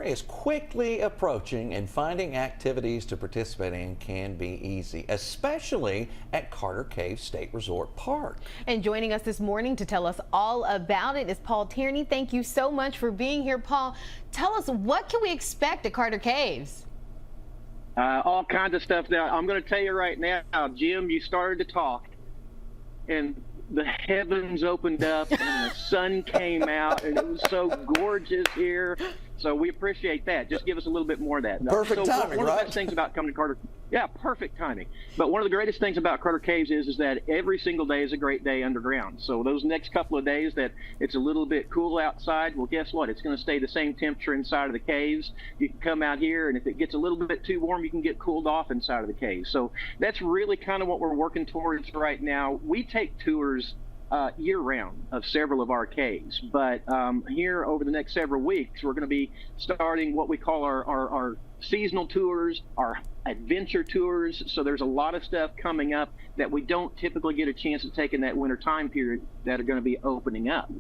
is quickly approaching, and finding activities to participate in can be easy, especially at Carter Cave State Resort Park. And joining us this morning to tell us all about it is Paul Tierney. Thank you so much for being here, Paul. Tell us, what can we expect at Carter Caves? All kinds of stuff. Now, I'm going to tell you right now, Jim, you started to talk, and the heavens opened up, and the sun came out, and it was so gorgeous here. So we appreciate that. Just give us a little bit more of that. Perfect timing, one of the right? best things about coming to Carter, yeah, perfect timing. But one of the greatest things about Carter Caves is that every single day is a great day underground. So those next couple of days that it's a little bit cool outside, well, guess what? It's going to stay the same temperature inside of the caves. You can come out here, and if it gets a little bit too warm, you can get cooled off inside of the caves. So that's really kind of what we're working towards right now. We take tours year-round of several of our caves, but here over the next several weeks, we're going to be starting what we call our seasonal tours, our adventure tours. So there's a lot of stuff coming up that we don't typically get a chance to take in that winter time period that are going to be opening up.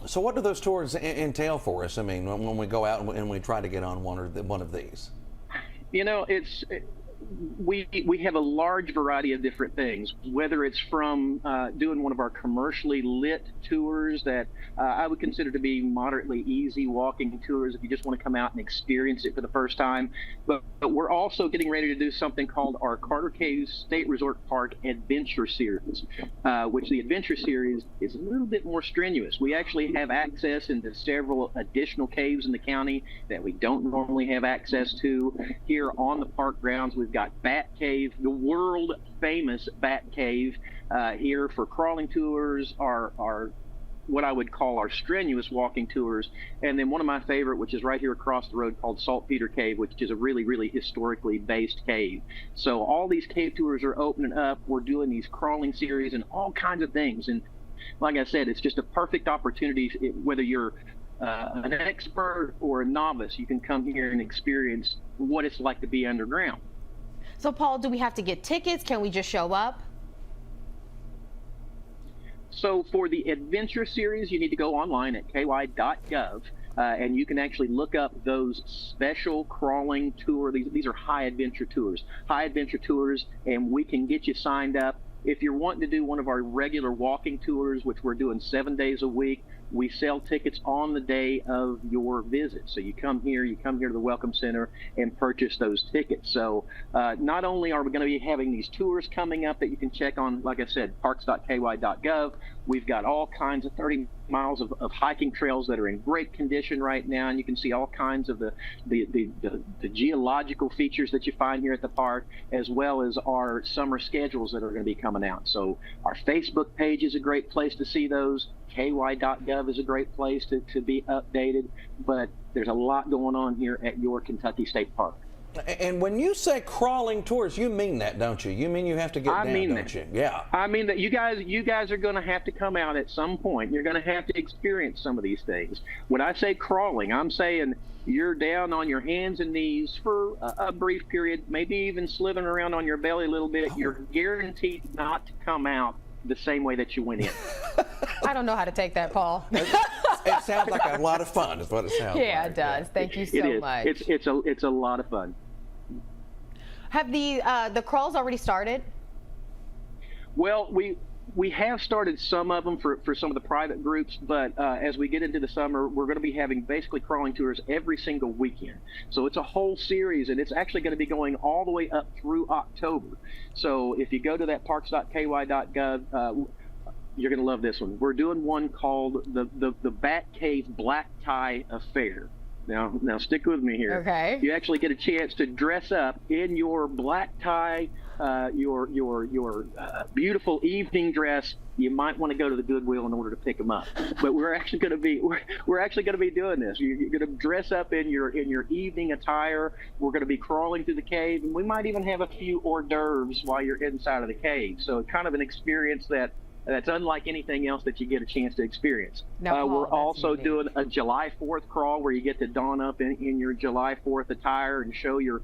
So what do those tours entail for us? I mean, when we go out and we try to get on one of these? You know, we have a large variety of different things, whether it's from doing one of our commercially lit tours that I would consider to be moderately easy walking tours if you just want to come out and experience it for the first time. But we're also getting ready to do something called our Carter Cave State Resort Park Adventure Series, which the Adventure Series is a little bit more strenuous. We actually have access into several additional caves in the county that we don't normally have access to. Here on the park grounds, we've got Bat Cave, the world famous Bat Cave, here for crawling tours, our what I would call our strenuous walking tours, and then one of my favorite, which is right here across the road, called Saltpeter Cave, which is a really historically based cave. So all these cave tours are opening up. We're doing these crawling series and all kinds of things, and like I said, it's just a perfect opportunity. Whether you're an expert or a novice, you can come here and experience what it's like to be underground. So Paul, do we have to get tickets? Can we just show up? So for the Adventure Series, you need to go online at ky.gov, and you can actually look up those special crawling tour. These are high adventure tours, and we can get you signed up. If you're wanting to do one of our regular walking tours, which we're doing 7 days a week, we sell tickets on the day of your visit. So you come here to the Welcome Center and purchase those tickets. So not only are we going to be having these tours coming up that you can check on, like I said, parks.ky.gov, we've got all kinds of 30 miles of hiking trails that are in great condition right now, and you can see all kinds of the geological features that you find here at the park, as well as our summer schedules that are going to be coming out. So our Facebook page is a great place to see those. ky.gov is a great place to be updated, but there's a lot going on here at your Kentucky State Park. And when you say crawling tours, you mean that, don't you? You mean you have to get down, don't you? Yeah. I mean that you guys are going to have to come out at some point. You're going to have to experience some of these things. When I say crawling, I'm saying you're down on your hands and knees for a brief period, maybe even slithering around on your belly a little bit. Oh. You're guaranteed not to come out the same way that you went in. I don't know how to take that, Paul. It sounds like a lot of fun is what it sounds like. Yeah, it does. Thank you so much. It's a lot of fun. Have the crawls already started? Well, we have started some of them for some of the private groups, but as we get into the summer, we're going to be having basically crawling tours every single weekend. So it's a whole series, and it's actually going to be going all the way up through October. So if you go to that parks.ky.gov, you're going to love this one. We're doing one called the Bat Cave Black Tie Affair. Now stick with me here. Okay. You actually get a chance to dress up in your black tie, your beautiful evening dress. You might want to go to the Goodwill in order to pick them up. But we're actually going to be doing this. You're going to dress up in your evening attire. We're going to be crawling through the cave, and we might even have a few hors d'oeuvres while you're inside of the cave. So kind of an experience that's unlike anything else that you get a chance to experience. Now, Paul, we're also unique. doing a July 4th crawl where you get to don up in your July 4th attire and show your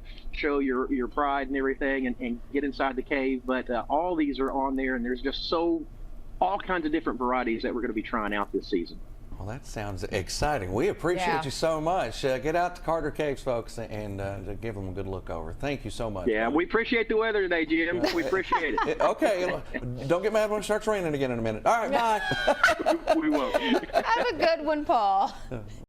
pride and everything, and get inside the cave. But all these are on there, and there's just all kinds of different varieties that we're going to be trying out this season. Well, that sounds exciting. We appreciate Yeah. you so much. Get out to Carter Caves, folks, and give them a good look over. Thank you so much. Yeah, Paul. we appreciate the weather today, Jim. We appreciate it. Okay, don't get mad when it starts raining again in a minute. All right, bye. We won't. Have a good one, Paul.